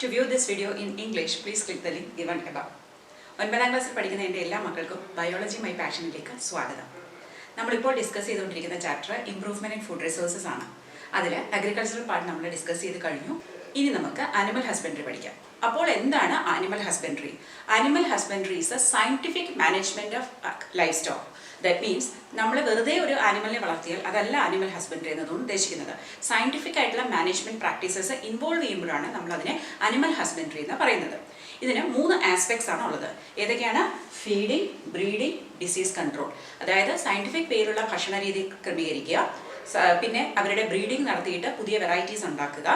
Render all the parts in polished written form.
To view this video in English, please click the link given above. 9ാം ക്ലാസ്സിൽ പഠിക്കുന്ന എൻ്റെ എല്ലാ മക്കൾക്കും ബയോളജി മൈ പാഷനിലേക്ക് സ്വാഗതം. നമ്മളിപ്പോൾ ഡിസ്കസ് ചെയ്തുകൊണ്ടിരിക്കുന്ന chapter improvement in food resources ആണ്. അതിൽ അഗ്രികൾച്ചറൽ പാർട്ട് നമ്മൾ ഡിസ്കസ് ചെയ്ത് കഴിഞ്ഞു. ഇനി നമുക്ക് ആനിമൽ ഹസ്ബൻഡറി പഠിക്കാം. അപ്പോൾ എന്താണ് animal husbandry? Animal husbandry is A scientific management of life stock. That means നമ്മൾ വെറുതെ ഒരു ആനിമലിനെ വളർത്തിയാൽ അതല്ല ആനിമൽ ഹസ്ബൻഡറി എന്നതുകൊണ്ട് ഉദ്ദേശിക്കുന്നത്. സയന്റിഫിക് ആയിട്ടുള്ള മാനേജ്മെന്റ് പ്രാക്ടീസസ് ഇൻവോൾവ് ചെയ്യുമ്പോഴാണ് നമ്മൾ അതിനെ ആനിമൽ ഹസ്ബൻഡറി എന്ന് പറയുന്നത്. ഇതിന് 3 ആസ്പെക്ട്സ് ആണ് ഉള്ളത്. ഏതൊക്കെയാണ്? Feeding, breeding, disease control. അതായത് സയന്റിഫിക് പേരുള്ള ഭക്ഷണ രീതി ക്രമീകരിക്കുക, പിന്നെ അവരുടെ ബ്രീഡിംഗ് നടത്തിയിട്ട് പുതിയ വെറൈറ്റീസ് ഉണ്ടാക്കുക,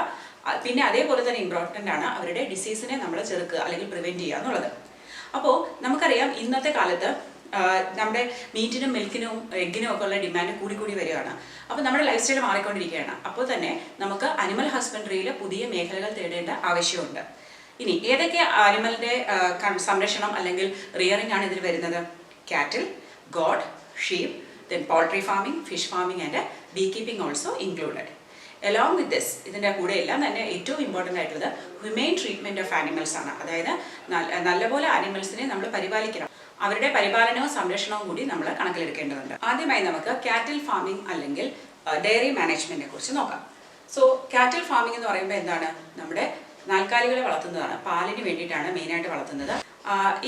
പിന്നെ അതേപോലെ തന്നെ ഇമ്പോർട്ടൻ്റ് ആണ് അവരുടെ ഡിസീസിനെ നമ്മൾ ചെറുക്കുക അല്ലെങ്കിൽ പ്രിവെൻറ്റ് ചെയ്യുക എന്നുള്ളത്. അപ്പോൾ നമുക്കറിയാം ഇന്നത്തെ കാലത്ത് നമ്മുടെ മീറ്റിനും മിൽക്കിനും എഗ്ഗിനും ഒക്കെ ഉള്ള ഡിമാൻഡ് കൂടി വരികയാണ്. അപ്പോൾ നമ്മുടെ ലൈഫ് സ്റ്റൈൽ മാറിക്കൊണ്ടിരിക്കുകയാണ്. അപ്പോൾ തന്നെ നമുക്ക് അനിമൽ ഹസ്ബൻഡറിയിൽ പുതിയ മേഖലകൾ തേടേണ്ട ആവശ്യമുണ്ട്. ഇനി ഏതൊക്കെ ആനിമലിൻ്റെ സംരക്ഷണം അല്ലെങ്കിൽ റിയറിംഗ് ആണ് ഇതിൽ വരുന്നത്? കാറ്റിൽ, God, sheep, then poultry farming, fish farming and B keeping also included. Along with this, ഇതിൻ്റെ കൂടെ എല്ലാം തന്നെ ഏറ്റവും ഇമ്പോർട്ടൻ്റ് ആയിട്ടുള്ളത് ഹ്യൂമെയിൻ ട്രീറ്റ്മെൻറ്റ് ഓഫ് ആനിമൽസ് ആണ്. അതായത് നല്ലപോലെ ആനിമൽസിനെ നമ്മൾ പരിപാലിക്കണം. അവരുടെ പരിപാലനവും സംരക്ഷണവും കൂടി നമ്മൾ കണക്കിലെടുക്കേണ്ടതുണ്ട്. ആദ്യമായി നമുക്ക് കാറ്റിൽ ഫാമിംഗ് അല്ലെങ്കിൽ ഡയറി മാനേജ്മെന്റിനെ കുറിച്ച് നോക്കാം. സോ കാറ്റിൽ ഫാമിംഗ് എന്ന് പറയുമ്പോൾ എന്താണ്? നമ്മുടെ നാൽക്കാലികളെ വളർത്തുന്നതാണ്. പാലിന് വേണ്ടിയിട്ടാണ് മെയിനായിട്ട് വളർത്തുന്നത്.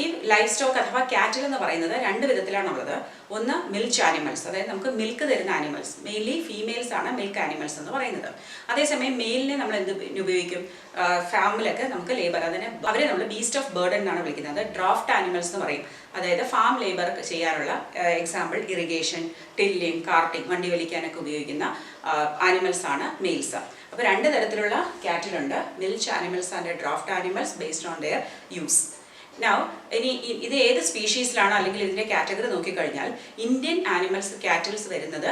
ഈ ലൈഫ് സ്റ്റോക്ക് അഥവാ കാറ്റിൽ എന്ന് പറയുന്നത് 2 വിധത്തിലാണുള്ളത്. ഒന്ന് മിൽച്ച് ആനിമൽസ്, അതായത് നമുക്ക് മിൽക്ക് തരുന്ന ആനിമൽസ്. മെയിൻലി ഫീമെയിൽസ് ആണ് മിൽക്ക് ആനിമൽസ് എന്ന് പറയുന്നത്. അതേസമയം മെയിലിനെ നമ്മൾ എന്ത് ഉപയോഗിക്കും? ഫാമിലൊക്കെ നമുക്ക് ലേബർ, അവരെ നമ്മൾ ബീസ്റ്റ് ഓഫ് ബേർഡൻ എന്നാണ് വിളിക്കുന്നത്. ഡ്രാഫ്റ്റ് ആനിമൽസ് എന്ന് പറയും. അതായത് ഫാം ലേബർ ചെയ്യാനുള്ള എക്സാമ്പിൾ ഇറിഗേഷൻ, ടില്ലിംഗ്, കാർട്ടിംഗ്, വണ്ടി വലിക്കാനൊക്കെ ഉപയോഗിക്കുന്ന ആനിമൽസ് ആണ് മെയിൽസ്. അപ്പോൾ 2 തരത്തിലുള്ള കാറ്റിലുണ്ട്. Milch animals and draft animals based on their use. Now ഇനി ഇത് ഏത് സ്പീഷീസിലാണ് അല്ലെങ്കിൽ ഇതിൻ്റെ കാറ്റഗറി നോക്കിക്കഴിഞ്ഞാൽ ഇന്ത്യൻ ആനിമൽസ് കാറ്റിൽസ് വരുന്നത്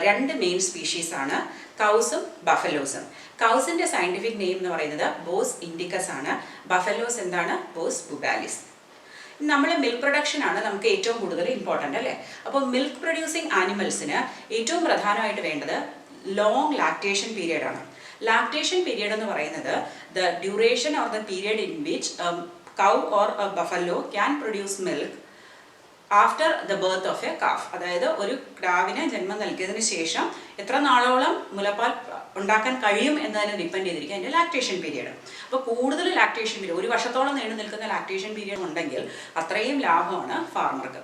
2 മെയിൻ സ്പീഷീസ് ആണ്, കൗസും ബഫലോസും. കൗസിൻ്റെ സയൻറ്റിഫിക് നെയിം എന്ന് പറയുന്നത് ബോസ് ഇൻഡിക്കസ് ആണ്. ബഫലോസ് എന്താണ്? Boss bubalis. നമ്മൾ മിൽക്ക് പ്രൊഡക്ഷൻ ആണ് നമുക്ക് ഏറ്റവും കൂടുതൽ ഇമ്പോർട്ടൻ്റ് അല്ലേ? അപ്പോൾ മിൽക്ക് പ്രൊഡ്യൂസിങ് ആനിമൽസിന് ഏറ്റവും പ്രധാനമായിട്ട് വേണ്ടത് ലോങ് ലാക്ടേഷൻ പീരിയഡ് ആണ്. ലാക്ടേഷൻ പീരിയഡ് എന്ന് പറയുന്നത് the duration or the period in which cow or a buffalo can produce milk after the birth of a calf. അതായത് ഒരു ക്രാവിന് ജന്മം നൽകിയതിന് ശേഷം എത്ര നാളോളം മുലപ്പാൽ ഉണ്ടാക്കാൻ കഴിയും എന്നതിനെ ഡിപ്പെൻഡ് ചെയ്തിരിക്കും അതിൻ്റെ ലാക്ടേഷൻ പീരിയഡ്. അപ്പോൾ കൂടുതൽ ലാക്ടേഷൻ പീരിയഡ്, 1 വർഷത്തോളം നീണ്ടു നിൽക്കുന്ന ലാക്ടേഷൻ പീരിയഡ് ഉണ്ടെങ്കിൽ അത്രയും ലാഭമാണ് ഫാർമർക്ക്.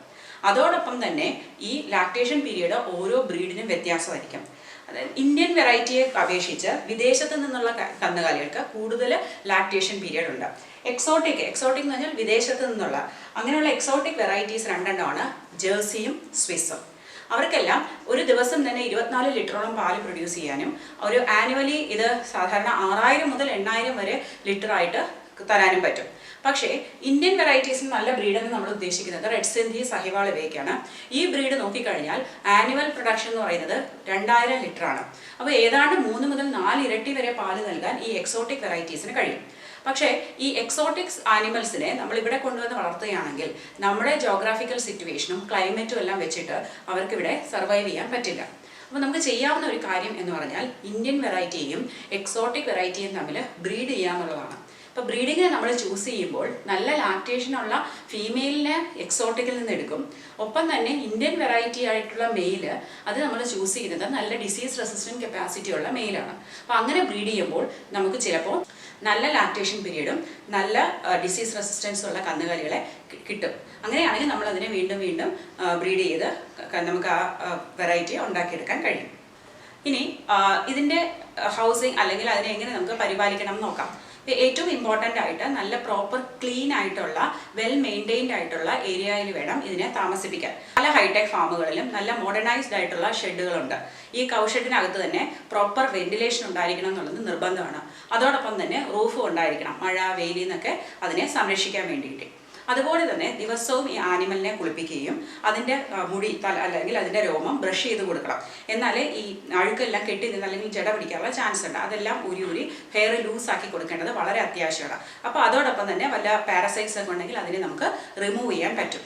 അതോടൊപ്പം തന്നെ ഈ ലാക്ടേഷൻ പീരിയഡ് ഓരോ ബ്രീഡിനും വ്യത്യാസമായിരിക്കും. അതായത് ഇന്ത്യൻ വെറൈറ്റിയെ അപേക്ഷിച്ച് വിദേശത്ത് നിന്നുള്ള കന്നുകാലികൾക്ക് കൂടുതൽ ലാക്ടേഷൻ പീരിയഡ് ഉണ്ട്. എക്സോട്ടിക് എന്ന് പറഞ്ഞാൽ വിദേശത്ത് നിന്നുള്ള അങ്ങനെയുള്ള എക്സോട്ടിക് വെറൈറ്റീസ് 2 ജേഴ്സിയും സ്വിസ്സും. അവർക്കെല്ലാം ഒരു ദിവസം തന്നെ 24 ലിറ്ററോളം പാല് പ്രൊഡ്യൂസ് ചെയ്യാനും ഒരു ആനുവലി ഇത് സാധാരണ 6000 മുതൽ 8000 വരെ ലിറ്ററായിട്ട് തരാനും പറ്റും. പക്ഷേ ഇന്ത്യൻ വെറൈറ്റീസിന് നല്ല ബ്രീഡെന്ന് നമ്മൾ ഉദ്ദേശിക്കുന്നത് റെഡ് സിന്ധി, സഹിവാൾ ഇവയൊക്കെയാണ്. ഈ ബ്രീഡ് നോക്കിക്കഴിഞ്ഞാൽ ആനുവൽ പ്രൊഡക്ഷൻ എന്ന് പറയുന്നത് 2000 ലിറ്ററാണ്. അപ്പോൾ ഏതാണ്ട് 3 മുതൽ 4 ഇരട്ടി വരെ പാല് നൽകാൻ ഈ എക്സോട്ടിക് വെറൈറ്റീസിന് കഴിയും. പക്ഷേ ഈ എക്സോട്ടിക്സ് ആനിമൽസിനെ നമ്മൾ ഇവിടെ കൊണ്ടുവന്ന് വളർത്തുകയാണെങ്കിൽ നമ്മുടെ ജോഗ്രാഫിക്കൽ സിറ്റുവേഷനും ക്ലൈമറ്റും എല്ലാം വെച്ചിട്ട് അവർക്കിവിടെ സർവൈവ് ചെയ്യാൻ പറ്റില്ല. അപ്പോൾ നമുക്ക് ചെയ്യാവുന്ന ഒരു കാര്യം എന്ന് പറഞ്ഞാൽ ഇന്ത്യൻ വെറൈറ്റിയും എക്സോട്ടിക് വെറൈറ്റിയും തമ്മിൽ ബ്രീഡ് ചെയ്യാന്നുള്ളതാണ്. ഇപ്പോൾ ബ്രീഡിങ്ങിനെ നമ്മൾ ചൂസ് ചെയ്യുമ്പോൾ നല്ല ലാക്ടേഷനുള്ള ഫീമെയിലിനെ എക്സോട്ടിക്കിൽ നിന്ന് എടുക്കും. ഒപ്പം തന്നെ ഇന്ത്യൻ വെറൈറ്റി ആയിട്ടുള്ള മെയിൽ അത് നമ്മൾ ചൂസ് ചെയ്യുന്നത് നല്ല ഡിസീസ് റെസിസ്റ്റൻറ്റ് കപ്പാസിറ്റി ഉള്ള മെയിലാണ്. അപ്പോൾ അങ്ങനെ ബ്രീഡ് ചെയ്യുമ്പോൾ നമുക്ക് ചിലപ്പോൾ നല്ല ലാക്ടേഷൻ പീരീഡും നല്ല ഡിസീസ് റെസിസ്റ്റൻസ് ഉള്ള കന്നുകാലികളെ കിട്ടും. അങ്ങനെയാണെങ്കിൽ നമ്മൾ അതിനെ വീണ്ടും ബ്രീഡ് ചെയ്ത് നമുക്ക് ആ വെറൈറ്റി ഉണ്ടാക്കിയെടുക്കാൻ കഴിയും. ഇനി ഇതിൻ്റെ ഹൗസിങ് അല്ലെങ്കിൽ അതിനെ എങ്ങനെ നമുക്ക് പരിപാലിക്കണം എന്ന് നോക്കാം. ഏറ്റവും ഇമ്പോർട്ടൻ്റ് ആയിട്ട് നല്ല പ്രോപ്പർ ക്ലീൻ ആയിട്ടുള്ള വെൽ മെയിൻറ്റെയിൻഡ് ആയിട്ടുള്ള ഏരിയയിൽ വേണം ഇതിനെ താമസിപ്പിക്കാൻ. പല ഹൈടെക് ഫാമുകളിലും നല്ല മോഡേണൈസ്ഡ് ആയിട്ടുള്ള ഷെഡുകളുണ്ട്. ഈ കൗ ഷെഡിനകത്ത് തന്നെ പ്രോപ്പർ വെന്റിലേഷൻ ഉണ്ടായിരിക്കണം എന്നുള്ളത് നിർബന്ധമാണ്. അതോടൊപ്പം തന്നെ റൂഫും ഉണ്ടായിരിക്കണം, മഴ വെയിലിൽ നിന്നൊക്കെ അതിനെ സംരക്ഷിക്കാൻ വേണ്ടിയിട്ട്. അതുപോലെ തന്നെ ദിവസവും ഈ ആനിമലിനെ കുളിപ്പിക്കുകയും അതിൻ്റെ മുടി അല്ലെങ്കിൽ അതിൻ്റെ രോമം ബ്രഷ് ചെയ്ത് കൊടുക്കണം. എന്നാലേ ഈ അഴുക്കെല്ലാം കെട്ടി നിന്ന് അല്ലെങ്കിൽ ജട പിടിക്കാനുള്ള ചാൻസ് ഉണ്ട്. അതെല്ലാം ഊരി ഹെയർ ലൂസാക്കി കൊടുക്കേണ്ടത് വളരെ അത്യാവശ്യമാണ്. അപ്പോൾ അതോടൊപ്പം തന്നെ വല്ല പാരസൈറ്റ്സ് ഒക്കെ ഉണ്ടെങ്കിൽ അതിനെ നമുക്ക് റിമൂവ് ചെയ്യാൻ പറ്റും.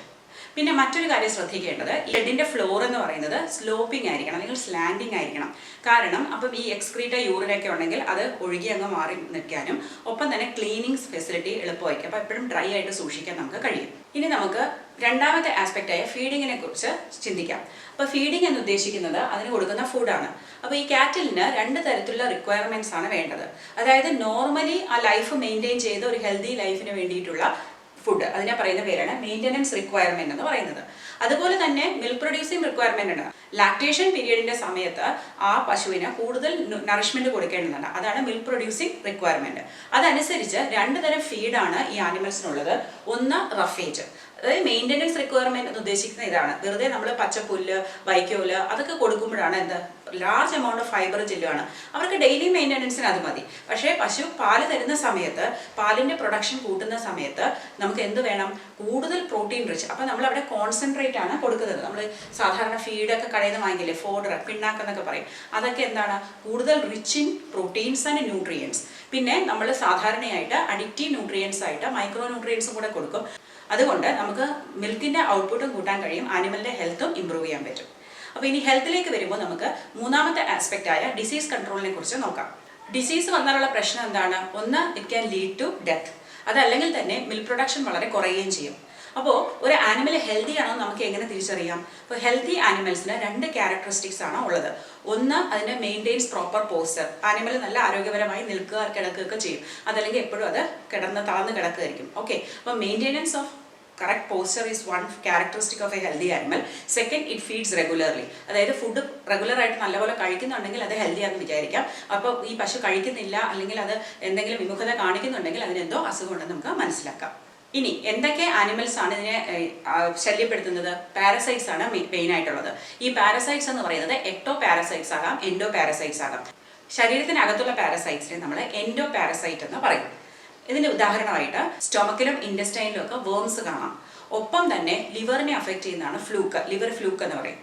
പിന്നെ മറ്റൊരു കാര്യം ശ്രദ്ധിക്കേണ്ടത്, ഈ ഹെഡിന്റെ ഫ്ലോർ എന്ന് പറയുന്നത് സ്ലോപ്പിംഗ് ആയിരിക്കണം അല്ലെങ്കിൽ സ്ലാൻഡിങ് ആയിരിക്കണം. കാരണം അപ്പം ഈ എക്സ്ക്രീറ്റ യൂറിനൊക്കെ ഉണ്ടെങ്കിൽ അത് ഒഴുകി അങ്ങ് മാറി നിൽക്കാനും ഒപ്പം തന്നെ ക്ലീനിങ് ഫെസിലിറ്റി എളുപ്പമായിരിക്കും. അപ്പോൾ എപ്പോഴും ഡ്രൈ ആയിട്ട് സൂക്ഷിക്കാൻ നമുക്ക് കഴിയും. ഇനി നമുക്ക് രണ്ടാമത്തെ ആസ്പെക്റ്റായ ഫീഡിങ്ങിനെ കുറിച്ച് ചിന്തിക്കാം. അപ്പോൾ ഫീഡിങ് എന്ന് ഉദ്ദേശിക്കുന്നത് അതിന് കൊടുക്കുന്ന ഫുഡാണ്. അപ്പോൾ ഈ കാറ്റിലിന് 2 തരത്തിലുള്ള റിക്വയർമെന്റ്സ് ആണ് വേണ്ടത്. അതായത് നോർമലി ആ ലൈഫ് മെയിൻറ്റെയിൻ ചെയ്ത് ഒരു ഹെൽത്തി ലൈഫിന് വേണ്ടിയിട്ടുള്ള ഫുഡ്, അതിനെ പറയുന്ന പേരാണ് മെയിൻ്റനൻസ് റിക്വയർമെന്റ് എന്ന് പറയുന്നത്. അതുപോലെ തന്നെ മിൽക്ക് പ്രൊഡ്യൂസിങ് റിക്വയർമെന്റ് ഉണ്ട്. ലാക്ടേഷൻ പീരീഡിന്റെ സമയത്ത് ആ പശുവിന് കൂടുതൽ നറിഷ്മെന്റ് കൊടുക്കേണ്ടതുണ്ട്. അതാണ് മിൽക്ക് പ്രൊഡ്യൂസിങ് റിക്വയർമെന്റ്. അതനുസരിച്ച് 2 തരം ഫീഡാണ് ഈ ആനിമൽസിനുള്ളത്. ഒന്ന് റഫേജ്, അതായത് മെയിൻ്റനൻസ് റിക്വയർമെന്റ് എന്ന് ഉദ്ദേശിക്കുന്നത് ഇതാണ്. വെറുതെ നമ്മൾ പച്ചപ്പുല്ല്, വൈക്കോല് അതൊക്കെ കൊടുക്കുമ്പോഴാണ് എന്ത് ലാർജ് എമൗണ്ട് ഓഫ് ഫൈബർ ചെല്ലുകയാണ്. അവർക്ക് ഡെയിലി മെയിൻ്റനൻസിന് അത് മതി. പക്ഷേ പശു പാല് തരുന്ന സമയത്ത്, പാലിന്റെ പ്രൊഡക്ഷൻ കൂട്ടുന്ന സമയത്ത് നമുക്ക് എന്ത് വേണം? കൂടുതൽ പ്രോട്ടീൻ റിച്ച്. അപ്പം നമ്മൾ അവിടെ കോൺസെൻട്രേറ്റ് ആണ് കൊടുക്കുന്നത്. നമ്മൾ സാധാരണ ഫീഡൊക്കെ കടയിൽ നിന്ന് വാങ്ങിക്കില്ലേ, ഫോഡർ, പിണ്ണാക്കെന്നൊക്കെ പറയും. അതൊക്കെ എന്താണ്? കൂടുതൽ rich in proteins and nutrients. പിന്നെ നമ്മൾ സാധാരണയായിട്ട് അഡിക്റ്റീവ് ന്യൂട്രിയൻസ് ആയിട്ട് മൈക്രോ ന്യൂട്രിയൻസും കൂടെ കൊടുക്കും. അതുകൊണ്ട് നമുക്ക് മിൽക്കിന്റെ ഔട്ട്പുട്ടും കൂട്ടാൻ കഴിയും, ആനിമലിന്റെ ഹെൽത്തും ഇമ്പ്രൂവ് ചെയ്യാൻ പറ്റും. അപ്പോൾ ഇനി ഹെൽത്തിലേക്ക് വരുമ്പോൾ നമുക്ക് മൂന്നാമത്തെ ആസ്പെക്റ്റ് ആയ ഡിസീസ് കൺട്രോളിനെ കുറിച്ച് നോക്കാം. ഡിസീസ് വന്നാലുള്ള പ്രശ്നം എന്താണ്? ഒന്ന്, it can lead to death. അതല്ലെങ്കിൽ തന്നെ മിൽക്ക് പ്രൊഡക്ഷൻ വളരെ കുറയുകയും ചെയ്യും. അപ്പോൾ ഒരു ആനിമൽ ഹെൽത്തി ആണോ നമുക്ക് എങ്ങനെ തിരിച്ചറിയാം? അപ്പോൾ ഹെൽത്തി ആനിമൽസിന് 2 ക്യാരക്ടറിസ്റ്റിക്സ് ആണ് ഉള്ളത്. ഒന്ന്, അതിന് മെയിൻറ്റെയിൻസ് പ്രോപ്പർ പോസ്റ്റർ. ആനിമൽ നല്ല ആരോഗ്യപരമായി നിൽക്കുക, കിടക്കുകയൊക്കെ ചെയ്യും. അതല്ലെങ്കിൽ എപ്പോഴും അത് താഴ്ന്ന് കിടക്കുകയായിരിക്കും. ഓക്കെ, അപ്പോൾ maintenance of correct posture is one characteristic of a healthy animal. Second, it feeds regularly. അതായത് ഫുഡ് റെഗുലർ ആയിട്ട് നല്ലപോലെ കഴിക്കുന്നുണ്ടെങ്കിൽ അത് ഹെൽത്തി ആണെന്ന് വിചാരിക്കാം. അപ്പോൾ ഈ പശു കഴിക്കുന്നില്ല അല്ലെങ്കിൽ അത് എന്തെങ്കിലും വിമുഖത കാണിക്കുന്നുണ്ടെങ്കിൽ അതിനെന്തോ അസുഖം ഉണ്ടെന്ന് നമുക്ക് മനസ്സിലാക്കാം. ഇനി എന്തൊക്കെ ആനിമൽസ് ആണ് ഇതിനെ ശല്യപ്പെടുത്തുന്നത്? പാരസൈറ്റ്സ് ആണ് മെയിൻ ആയിട്ടുള്ളത്. ഈ പാരസൈറ്റ്സ് എന്ന് പറയുന്നത് എക്ടോ പാരസൈറ്റ്സ് ആകാം, എൻഡോ പാരസൈറ്റ്സ് ആകാം. ശരീരത്തിനകത്തുള്ള പാരസൈറ്റ്സിനെ നമ്മൾ എൻഡോ പാരസൈറ്റ് എന്ന് പറയും. ഇതിന്റെ ഉദാഹരണമായിട്ട് സ്റ്റൊമക്കിലും ഇൻഡസ്റ്റൈനിലും ഒക്കെ വേംസ് കാണാം. ഒപ്പം തന്നെ ലിവറിനെ അഫക്റ്റ് ചെയ്യുന്നതാണ് ഫ്ലൂക്ക്, ലിവർ ഫ്ലൂക്ക് എന്ന് പറയും.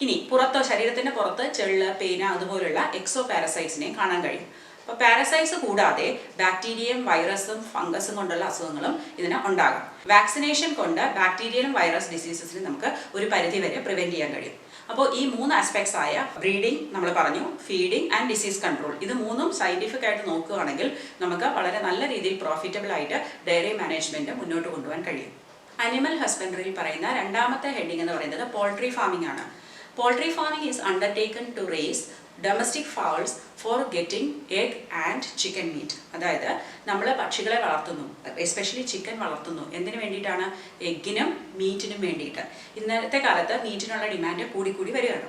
ഇനി പുറത്തോ, ശരീരത്തിന്റെ പുറത്ത് ചെള്ള്, പേന അതുപോലുള്ള എക്സോ പാരസൈറ്റ്സിനെയും കാണാൻ കഴിയും. അപ്പോൾ പാരസൈറ്റ്സ് കൂടാതെ ബാക്ടീരിയയും വൈറസും ഫംഗസും കൊണ്ടുള്ള അസുഖങ്ങളും ഇതിന് ഉണ്ടാകാം. വാക്സിനേഷൻ കൊണ്ട് ബാക്ടീരിയലും വൈറസ് ഡിസീസസിനെ നമുക്ക് ഒരു പരിധി വരെ പ്രിവെന്റ് ചെയ്യാൻ കഴിയും. അപ്പോൾ ഈ 3 ആസ്പെക്ട്സ് ആയ ബ്രീഡിംഗ് നമ്മൾ പറഞ്ഞു, ഫീഡിംഗ് ആൻഡ് ഡിസീസ് കൺട്രോൾ, ഇത് 3ഉം സയന്റിഫിക് ആയിട്ട് നോക്കുകയാണെങ്കിൽ നമുക്ക് വളരെ നല്ല രീതിയിൽ പ്രോഫിറ്റബിൾ ആയിട്ട് ഡയറി മാനേജ്മെന്റ് മുന്നോട്ട് കൊണ്ടുപോകാൻ കഴിയും. അനിമൽ ഹസ്ബൻഡറിയിൽ പറയുന്ന രണ്ടാമത്തെ ഹെഡിങ് എന്ന് പറയുന്നത് പോൾട്രി ഫാമിംഗ് ആണ്. Poultry farming is undertaken to raise domestic fowls for getting egg and chicken meat. അതായത് നമ്മൾ പക്ഷികളെ വളർത്തുന്നു, എസ്പെഷ്യലി ചിക്കൻ വളർത്തുന്നു. എന്തിനു വേണ്ടിയിട്ടാണ്? എഗ്ഗിനും മീറ്റിനും വേണ്ടിയിട്ട്. ഇന്നത്തെ കാലത്ത് മീറ്റിനുള്ള ഡിമാൻഡ് കൂടി വരികയാണ്.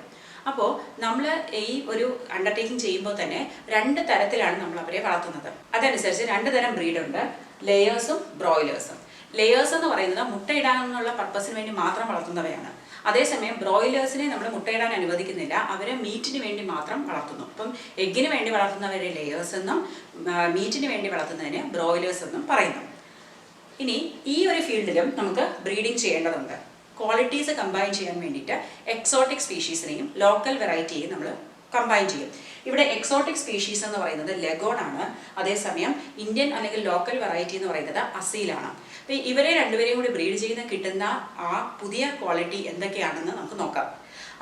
അപ്പോൾ നമ്മൾ ഈ ഒരു അണ്ടർടേക്കിംഗ് ചെയ്യുമ്പോൾ തന്നെ 2 തരത്തിലാണ് നമ്മൾ അവരെ വളർത്തുന്നത്. അതനുസരിച്ച് 2 തരം ബ്രീഡുണ്ട്, ലെയേഴ്സും ബ്രോയിലേഴ്സും. ലെയേഴ്സ് എന്ന് പറയുന്നത് മുട്ടയിടാനുള്ള പർപ്പസിന് വേണ്ടി മാത്രം വളർത്തുന്നവയാണ്. അതേസമയം ബ്രോയിലേഴ്സിനെ നമ്മൾ മുട്ടയിടാൻ അനുവദിക്കുന്നില്ല, അവരെ മീറ്റിന് വേണ്ടി മാത്രം വളർത്തുന്നു. അപ്പം എഗ്ഗിന് വേണ്ടി വളർത്തുന്നവരെ ലെയേഴ്സ് എന്നും മീറ്റിന് വേണ്ടി വളർത്തുന്നതിന് ബ്രോയിലേഴ്സ് എന്നും പറയുന്നു. ഇനി ഈ ഒരു ഫീൽഡിലും നമുക്ക് ബ്രീഡിംഗ് ചെയ്യേണ്ടതുണ്ട്. ക്വാളിറ്റീസ് കമ്പൈൻ ചെയ്യാൻ വേണ്ടിയിട്ട് എക്സോട്ടിക് സ്പീഷീസിനെയും ലോക്കൽ വെറൈറ്റിയെയും നമ്മൾ കമ്പൈൻ ചെയ്യും. ഇവിടെ എക്സോട്ടിക് സ്പീഷീസ് എന്ന് പറയുന്നത് ലെഗോൺ ആണ്. അതേസമയം ഇന്ത്യൻ അല്ലെങ്കിൽ ലോക്കൽ വെറൈറ്റി എന്ന് പറയുന്നത് അസീലാണ്. അപ്പോൾ ഇവരെ 2പേരെയും കൂടി ബ്രീഡ് ചെയ്യുന്ന കിട്ടുന്ന ആ പുതിയ ക്വാളിറ്റി എന്തൊക്കെയാണെന്ന് നമുക്ക് നോക്കാം.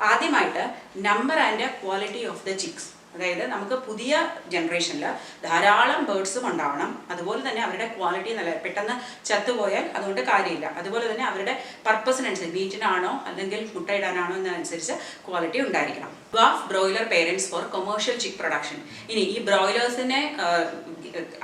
ആദ്യമായിട്ട് number and quality of the chicks. അതായത് നമുക്ക് പുതിയ ജനറേഷനിൽ ധാരാളം ബേർഡ്സും ഉണ്ടാവണം. അതുപോലെ തന്നെ അവരുടെ ക്വാളിറ്റി നല്ല, പെട്ടെന്ന് ചത്തുപോയാൽ അതുകൊണ്ട് കാര്യമില്ല. അതുപോലെ തന്നെ അവരുടെ പർപ്പസിനനുസരിച്ച്, മീറ്റിനാണോ അല്ലെങ്കിൽ മുട്ടയിടാനാണോ എന്നനുസരിച്ച് ക്വാളിറ്റി ഉണ്ടായിരിക്കണം. Dwarf broiler parents four commercial ചിക്ക് പ്രൊഡക്ഷൻ. ഇനി ഈ ബ്രോയിലേഴ്സിനെ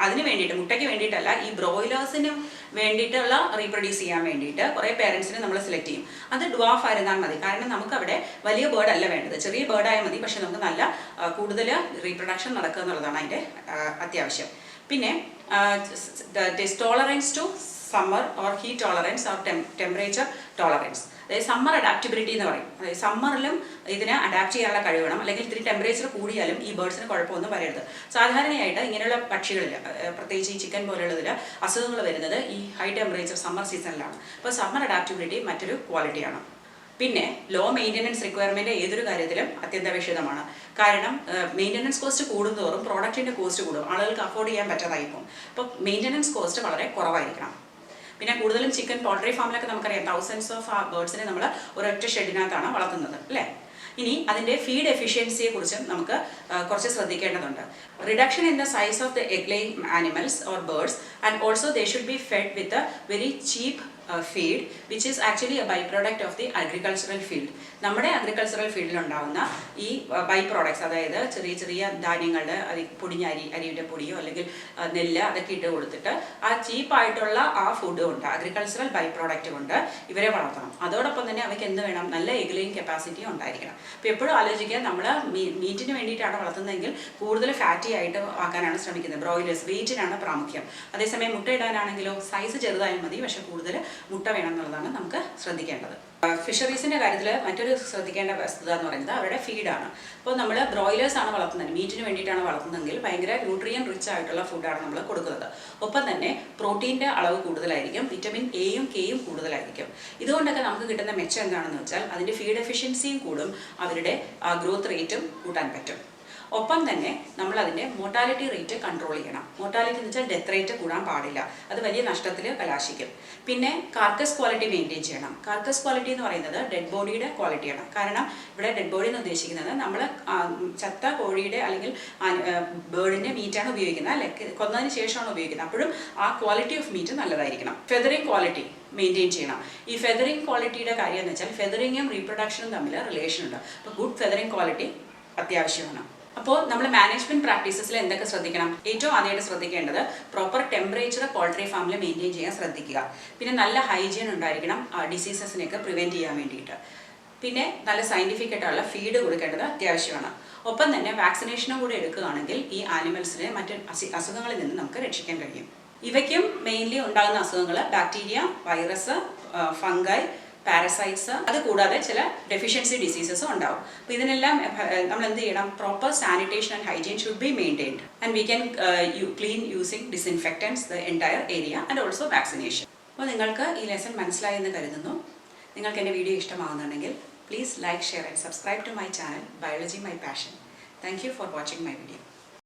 അതിന് വേണ്ടിയിട്ട്, മുട്ടയ്ക്ക് വേണ്ടിയിട്ടല്ല, ഈ ബ്രോയിലേഴ്സിന് വേണ്ടിയിട്ടുള്ള റീപ്രൊഡ്യൂസ് ചെയ്യാൻ വേണ്ടിയിട്ട് കുറേ പേരൻസിനെ നമ്മൾ സെലക്ട് ചെയ്യും. അത് ഡ്വാർഫ് ആയിരുന്നാൽ മതി. കാരണം നമുക്ക് അവിടെ വലിയ ബേർഡ് അല്ല വേണ്ടത്, ചെറിയ ബേർഡായാൽ മതി. പക്ഷെ നമുക്ക് നല്ല കൂടുതൽ റീപ്രൊഡക്ഷൻ നടക്കുക എന്നുള്ളതാണ് അതിൻ്റെ അത്യാവശ്യം. പിന്നെ tolerance to summer or heat tolerance or temperature tolerance. അതായത് സമ്മർ അഡാപ്റ്റബിലിറ്റി എന്ന് പറയും. അതായത് സമ്മറിലും ഇതിനെ അഡാപ്റ്റ് ചെയ്യാനുള്ള കഴിവ് വേണം. അല്ലെങ്കിൽ ഇത്തിരി ടെമ്പറേച്ചർ കൂടിയാലും ഈ ബേർഡ്സിന് കുഴപ്പമൊന്നും വരരുത്. സാധാരണയായിട്ട് ഇങ്ങനെയുള്ള പക്ഷികളിൽ, പ്രത്യേകിച്ച് ഈ ചിക്കൻ പോലുള്ളതിൽ അസുഖങ്ങൾ വരുന്നത് ഈ ഹൈ ടെമ്പറേച്ചർ സമ്മർ സീസണിലാണ്. അപ്പോൾ സമ്മർ അഡാപ്റ്റബിലിറ്റി മറ്റൊരു ക്വാളിറ്റിയാണ്. പിന്നെ ലോ മെയിൻ്റനൻസ് റിക്വയർമെൻറ്റ് ഏതൊരു കാര്യത്തിലും അത്യന്താപേക്ഷിതമാണ്. കാരണം മെയിൻ്റനൻസ് കോസ്റ്റ് കൂടുന്തോറും പ്രോഡക്റ്റിൻ്റെ കോസ്റ്റ് കൂടും, ആളുകൾക്ക് അഫോർഡ് ചെയ്യാൻ പറ്റാതായിരിക്കും. അപ്പോൾ മെയിൻ്റനൻസ് കോസ്റ്റ് വളരെ കുറവായിരിക്കണം. പിന്നെ കൂടുതലും ചിക്കൻ പോൾട്രി ഫാമിലൊക്കെ നമുക്കറിയാം തൗസൻഡ്സ് ഓഫ് ബേർഡ്സിനെ നമ്മൾ ഒരൊറ്റ ഷെഡിനകത്താണ് വളർത്തുന്നത് അല്ലേ. ഇനി അതിൻ്റെ ഫീഡ് എഫിഷ്യൻസിയെ കുറിച്ചും നമുക്ക് കുറച്ച് ശ്രദ്ധിക്കേണ്ടതുണ്ട്. Reduction in the size of the egg laying animals or birds and also they should be fed with a very cheap feed which is actually a byproduct of the agricultural field. നമ്മുടെ agricultural ഫീൽഡിലുണ്ടാവുന്ന ഈ by products, അതായത് ചെറിയ ചെറിയ ധാന്യങ്ങളുടെ പൊടിഞ്ഞ അരിയുടെ പൊടിയോ അല്ലെങ്കിൽ നെല്ല് അതൊക്കെ ഇട്ട് കൊടുത്തിട്ട് ആ ചീപ്പായിട്ടുള്ള ആ ഫുഡ് കൊണ്ട് അഗ്രികൾച്ചറൽ ബൈ പ്രോഡക്റ്റ് കൊണ്ട് ഇവരെ വളർത്തണം. അതോടൊപ്പം തന്നെ അവയ്ക്ക് എന്ത് വേണം, നല്ല എഗ് ലേയിങ് കപ്പാസിറ്റി ഉണ്ടായിരിക്കണം. അപ്പോൾ എപ്പോഴും ആലോചിക്കുക, നമ്മൾ മീറ്റിന് വേണ്ടിയിട്ടാണ് വളർത്തുന്നതെങ്കിൽ കൂടുതൽ ഫാറ്റി ആയിട്ട് ആക്കാനാണ് ശ്രമിക്കുന്നത്. ബ്രോയിലേഴ്സ് വെയിറ്റിനാണ് പ്രാമുഖ്യം. അതേസമയം മുട്ടയിടാനാണെങ്കിലോ സൈസ് ചെറുതായാലും മതി, പക്ഷേ കൂടുതൽ മുട്ട വേണം എന്നുള്ളതാണ് നമുക്ക് ശ്രദ്ധിക്കേണ്ടത്. ഫിഷറീസിൻ്റെ കാര്യത്തിൽ മറ്റൊരു ശ്രദ്ധിക്കേണ്ട വസ്തുത എന്ന് പറയുന്നത് അവരുടെ ഫീഡാണ്. അപ്പോൾ നമ്മൾ ബ്രോയിലേഴ്സ് ആണ് വളർത്തുന്നത്, മീറ്റിന് വേണ്ടിയിട്ടാണ് വളർത്തുന്നതെങ്കിൽ ഭയങ്കര ന്യൂട്രിയൻ റിച്ച് ആയിട്ടുള്ള ഫുഡാണ് നമ്മൾ കൊടുക്കുന്നത്. ഒപ്പം തന്നെ പ്രോട്ടീൻ്റെ അളവ് കൂടുതലായിരിക്കും, വിറ്റമിൻ എയും കെയും കൂടുതലായിരിക്കും. ഇതുകൊണ്ടൊക്കെ നമുക്ക് കിട്ടുന്ന മെച്ചം എന്താണെന്ന് വെച്ചാൽ അതിൻ്റെ ഫീഡ് എഫിഷ്യൻസിയും കൂടും, അവരുടെ ഗ്രോത്ത് റേറ്റും കൂട്ടാൻ പറ്റും. ഒപ്പം തന്നെ നമ്മൾ അതിൻ്റെ മോർട്ടാലിറ്റി റേറ്റ് കൺട്രോൾ ചെയ്യണം. മോർട്ടാലിറ്റി എന്ന് വെച്ചാൽ ഡെത്ത് റേറ്റ് കൂടാൻ പാടില്ല, അത് വലിയ നഷ്ടത്തിൽ കലാശിക്കും. പിന്നെ കാർക്കസ് ക്വാളിറ്റി മെയിൻറ്റെയിൻ ചെയ്യണം. കാർക്കസ് ക്വാളിറ്റി എന്ന് പറയുന്നത് ഡെഡ് ബോഡിയുടെ ക്വാളിറ്റിയാണ്. കാരണം ഇവിടെ ഡെഡ് ബോഡി എന്ന് ഉദ്ദേശിക്കുന്നത് നമ്മൾ ചത്ത കോഴിയുടെ അല്ലെങ്കിൽ ബേർഡിൻ്റെ മീറ്റാണ് ഉപയോഗിക്കുന്നത് അല്ലെ, കൊന്നതിന് ശേഷമാണ് ഉപയോഗിക്കുന്നത്. അപ്പോഴും ആ ക്വാളിറ്റി ഓഫ് മീറ്റ് നല്ലതായിരിക്കണം. ഫെദറിങ് ക്വാളിറ്റി മെയിൻറ്റെയിൻ ചെയ്യണം. ഈ ഫെദറിങ് ക്വാളിറ്റിയുടെ കാര്യം എന്ന് വെച്ചാൽ ഫെദറിങ്ങും റീപ്രൊഡക്ഷനും തമ്മിൽ റിലേഷൻ ഉണ്ട്. അപ്പോൾ ഗുഡ് ഫെദറിങ് ക്വാളിറ്റി അത്യാവശ്യമാണ്. അപ്പോൾ നമ്മൾ മാനേജ്മെന്റ് പ്രാക്ടീസസിൽ എന്തൊക്കെ ശ്രദ്ധിക്കണം? ഏറ്റവും ആദ്യമായിട്ട് ശ്രദ്ധിക്കേണ്ടത് പ്രോപ്പർ ടെമ്പറേച്ചർ പോൾട്രി ഫാമിൽ മെയിൻറ്റെയിൻ ചെയ്യാൻ ശ്രദ്ധിക്കുക. പിന്നെ നല്ല ഹൈജീൻ ഉണ്ടായിരിക്കണം ഡിസീസസിനെയൊക്കെ പ്രിവെൻറ്റ് ചെയ്യാൻ വേണ്ടിയിട്ട്. പിന്നെ നല്ല സയൻറ്റിഫിക് ആയിട്ടുള്ള ഫീഡ് കൊടുക്കേണ്ടത് അത്യാവശ്യമാണ്. ഒപ്പം തന്നെ വാക്സിനേഷനും കൂടെ എടുക്കുകയാണെങ്കിൽ ഈ ആനിമൽസിനെ മറ്റ് അസുഖങ്ങളിൽ നിന്ന് നമുക്ക് രക്ഷിക്കാൻ കഴിയും. ഇവയ്ക്കും മെയിൻലി ഉണ്ടാകുന്ന അസുഖങ്ങൾ ബാക്ടീരിയ, വൈറസ്, ഫംഗൈ, പാരസൈറ്റ്സ്, അത് കൂടാതെ ചില ഡെഫിഷ്യൻസി ഡിസീസസും ഉണ്ടാവും. അപ്പോൾ ഇതിനെല്ലാം നമ്മൾ എന്ത് ചെയ്യണം? Proper sanitation and hygiene should be maintained and we can clean using disinfectants the entire area and also vaccination. അപ്പോൾ നിങ്ങൾക്ക് ഈ ലെസൺ മനസ്സിലായെന്ന് കരുതുന്നു. നിങ്ങൾക്ക് എൻ്റെ വീഡിയോ ഇഷ്ടമാകുന്നുണ്ടെങ്കിൽ please like, share and subscribe to my channel biology my passion. Thank you for watching my video.